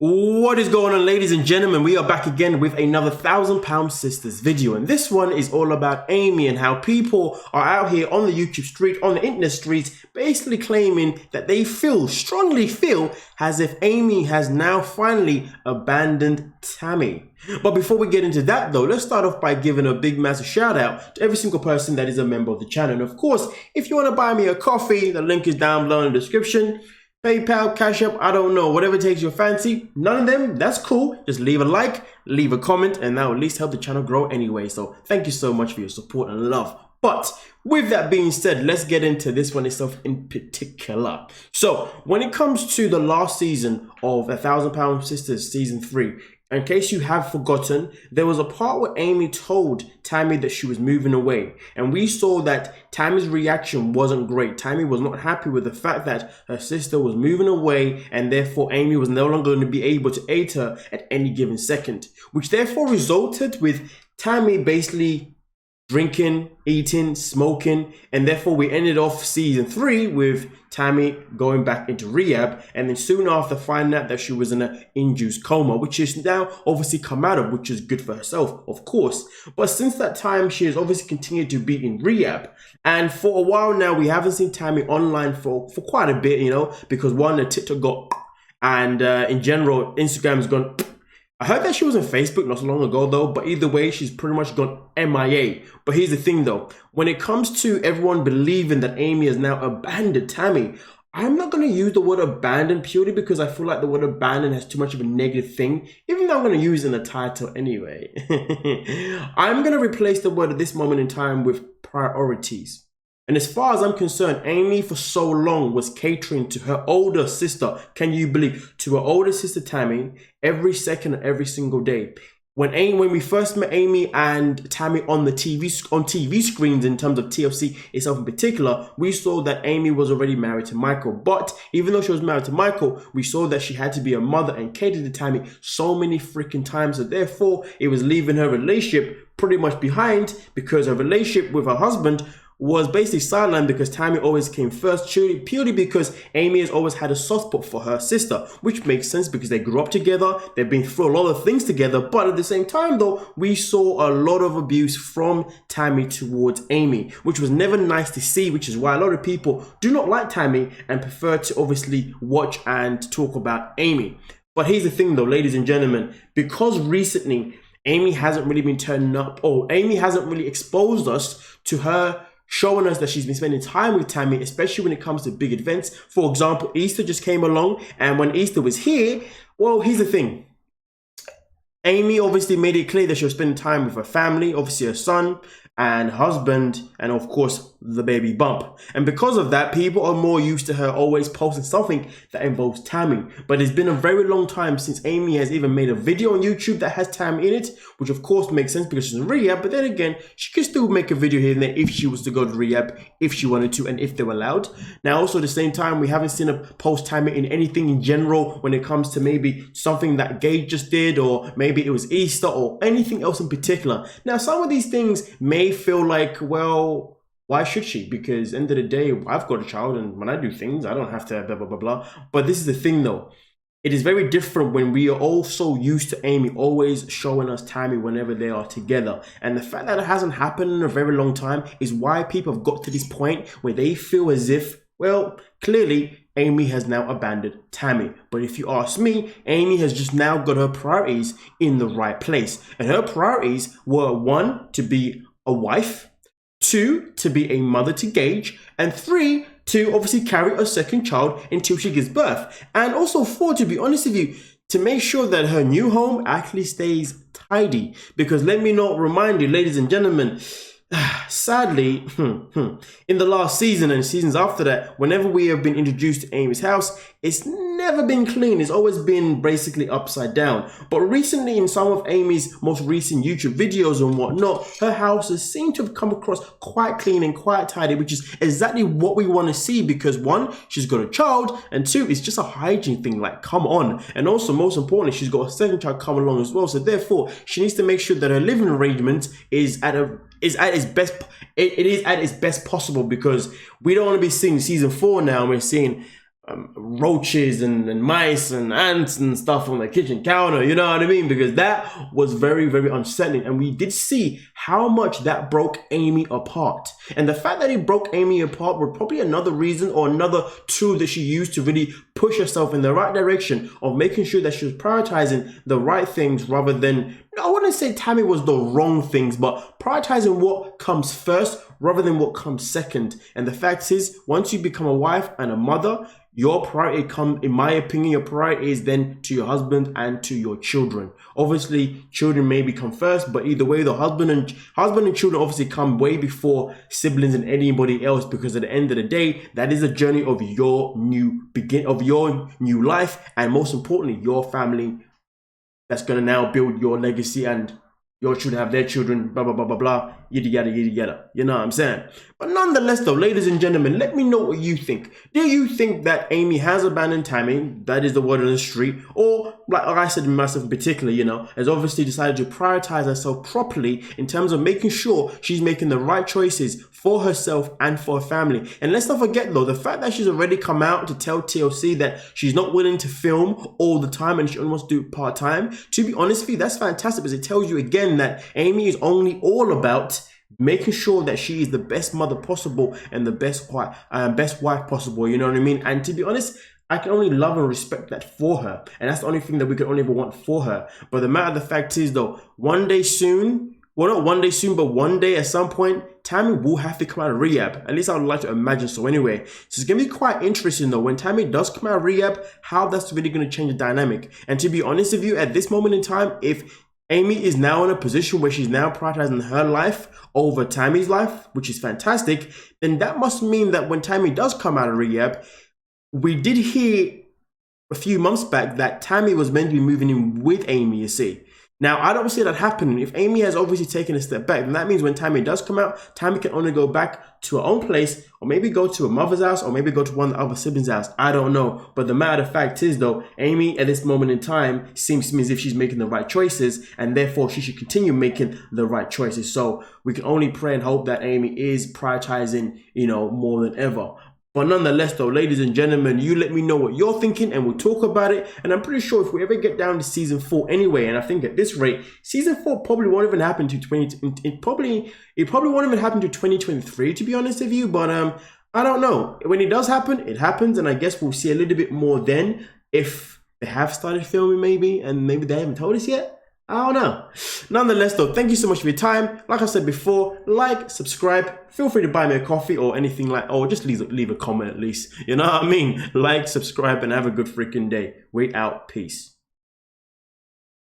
What is going on, ladies and gentlemen? We are back again with another £1,000 Sisters video, and this one is all about Amy and how people are out here on the YouTube street, on the internet streets, basically claiming that they strongly feel as if Amy has now finally abandoned Tammy. But before we get into that though, let's start off by giving a big massive shout out to every single person that is a member of the channel. And of course, if you want to buy me a coffee, the link is down below in the description. PayPal, CashApp, I don't know, whatever takes your fancy. None of them, that's cool. Just leave a like, leave a comment, and that will at least help the channel grow anyway. So thank you so much for your support and love. But with that being said, let's get into this one itself in particular. So when it comes to the last season of £1,000 Sisters season 3, in case you have forgotten, there was a part where Amy told Tammy that she was moving away. And we saw that Tammy's reaction wasn't great. Tammy was not happy with the fact that her sister was moving away, and therefore Amy was no longer going to be able to aid her at any given second. Which therefore resulted with Tammy basically drinking, eating, smoking, and therefore we ended off season 3 with Tammy going back into rehab, and then soon after finding out that she was in an induced coma, which is now obviously come out of, which is good for herself, of course. But since that time, she has obviously continued to be in rehab, and for a while now, we haven't seen Tammy online for quite a bit, you know, because one, the TikTok got, and in general, Instagram's gone. I heard that she was on Facebook not so long ago though, but either way, she's pretty much gone MIA. But here's the thing though, when it comes to everyone believing that Amy has now abandoned Tammy, I'm not going to use the word abandon purely because I feel like the word abandon has too much of a negative thing, even though I'm going to use it in the title anyway. I'm going to replace the word at this moment in time with priorities. And as far as I'm concerned, Amy for so long was catering to her older sister, can you believe, to her older sister Tammy, every second of every single day. When we first met Amy and Tammy on TV screens in terms of TLC itself in particular, we saw that Amy was already married to Michael. But even though she was married to Michael, we saw that she had to be a mother and cater to Tammy so many freaking times. So therefore, it was leaving her relationship pretty much behind, because her relationship with her husband was basically sidelined because Tammy always came first, purely because Amy has always had a soft spot for her sister, which makes sense because they grew up together, they've been through a lot of things together. But at the same time though, we saw a lot of abuse from Tammy towards Amy, which was never nice to see, which is why a lot of people do not like Tammy and prefer to obviously watch and talk about Amy. But here's the thing though, ladies and gentlemen, because recently Amy hasn't really been turning up, or Amy hasn't really exposed us to her showing us that she's been spending time with Tammy, especially when it comes to big events. For example, Easter just came along, and when Easter was here, well, here's the thing. Amy obviously made it clear that she was spending time with her family, obviously her son and husband, and of course the baby bump. And because of that, people are more used to her always posting something that involves Tammy. But it's been a very long time since Amy has even made a video on YouTube that has Tammy in it, which of course makes sense because she's in rehab. But then again, she could still make a video here and there if she was to go to rehab, if she wanted to, and if they were allowed. Now also at the same time, we haven't seen her post Tammy in anything in general when it comes to maybe something that Gage just did, or maybe it was Easter, or anything else in particular. Now some of these things may feel like, well, why should she? Because end of the day, I've got a child, and when I do things, I don't have to blah, blah, blah, blah. But this is the thing though. It is very different when we are all so used to Amy always showing us Tammy whenever they are together. And the fact that it hasn't happened in a very long time is why people have got to this point where they feel as if, well, clearly Amy has now abandoned Tammy. But if you ask me, Amy has just now got her priorities in the right place. And her priorities were 1, to be a wife, 2, to be a mother to Gage, and 3, to obviously carry a second child until she gives birth. And also 4, to be honest with you, to make sure that her new home actually stays tidy. Because let me not remind you, ladies and gentlemen, sadly, in the last season and seasons after that, whenever we have been introduced to Amy's house, it's never been clean. It's always been basically upside down. But recently, in some of Amy's most recent YouTube videos and whatnot, her houses seem to have come across quite clean and quite tidy, which is exactly what we want to see, because 1, she's got a child, and 2, it's just a hygiene thing, like come on. And also, most importantly, she's got a second child coming along as well. So therefore, she needs to make sure that her living arrangement is at its best possible, because we don't want to be seeing season 4 now and we're seeing roaches and mice and ants and stuff on the kitchen counter, you know what I mean? Because that was very, very unsettling. And we did see how much that broke Amy apart. And the fact that it broke Amy apart was probably another reason or another tool that she used to really push herself in the right direction of making sure that she was prioritizing the right things rather than, I wouldn't say Tammy was the wrong things, but prioritizing what comes first rather than what comes second. And the fact is, once you become a wife and a mother, your priority in my opinion, your priority is then to your husband and to your children. Obviously, children may come first, but either way, the husband and children obviously come way before siblings and anybody else, because at the end of the day, that is a journey of your new life, and most importantly, your family that's going to now build your legacy, and your children have their children, blah, blah, blah, blah, blah, yada, yada, yada, yada. You know what I'm saying? But nonetheless, though, ladies and gentlemen, let me know what you think. Do you think that Amy has abandoned Tammy? That is the word on the street. Or, like I said myself in particular, you know, has obviously decided to prioritize herself properly in terms of making sure she's making the right choices for herself and for her family. And let's not forget, though, the fact that she's already come out to tell TLC that she's not willing to film all the time and she only wants to do it part-time. To be honest with you, that's fantastic, because it tells you again that Amy is only all about making sure that she is the best mother possible and the best wife possible, you know what I mean? And to be honest, I can only love and respect that for her. And that's the only thing that we can only ever want for her. But the matter of the fact is, though, one day soon, well, not one day soon, but one day at some point, Tammy will have to come out of rehab. At least I would like to imagine so anyway. So it's going to be quite interesting, though, when Tammy does come out of rehab, how that's really going to change the dynamic. And to be honest with you, at this moment in time, if Amy is now in a position where she's now prioritizing her life over Tammy's life, which is fantastic, then that must mean that when Tammy does come out of rehab, we did hear a few months back that Tammy was meant to be moving in with Amy, you see. Now, I don't see that happening. If Amy has obviously taken a step back, then that means when Tammy does come out, Tammy can only go back to her own place, or maybe go to her mother's house, or maybe go to one of the other siblings' house. I don't know. But the matter of fact is, though, Amy at this moment in time seems to me as if she's making the right choices, and therefore she should continue making the right choices. So we can only pray and hope that Amy is prioritizing, you know, more than ever. But nonetheless, though, ladies and gentlemen, you let me know what you're thinking and we'll talk about it. And I'm pretty sure if we ever get down to season 4 anyway, and I think at this rate, season 4 probably won't even happen to it probably won't even happen to 2023, to be honest with you. But I don't know. When it does happen, it happens, and I guess we'll see a little bit more then if they have started filming maybe, and maybe they haven't told us yet. I don't know. Nonetheless, though, thank you so much for your time. Like I said before, like, subscribe. Feel free to buy me a coffee or anything or just leave a comment at least. You know what I mean? Like, subscribe, and have a good freaking day. We out. Peace.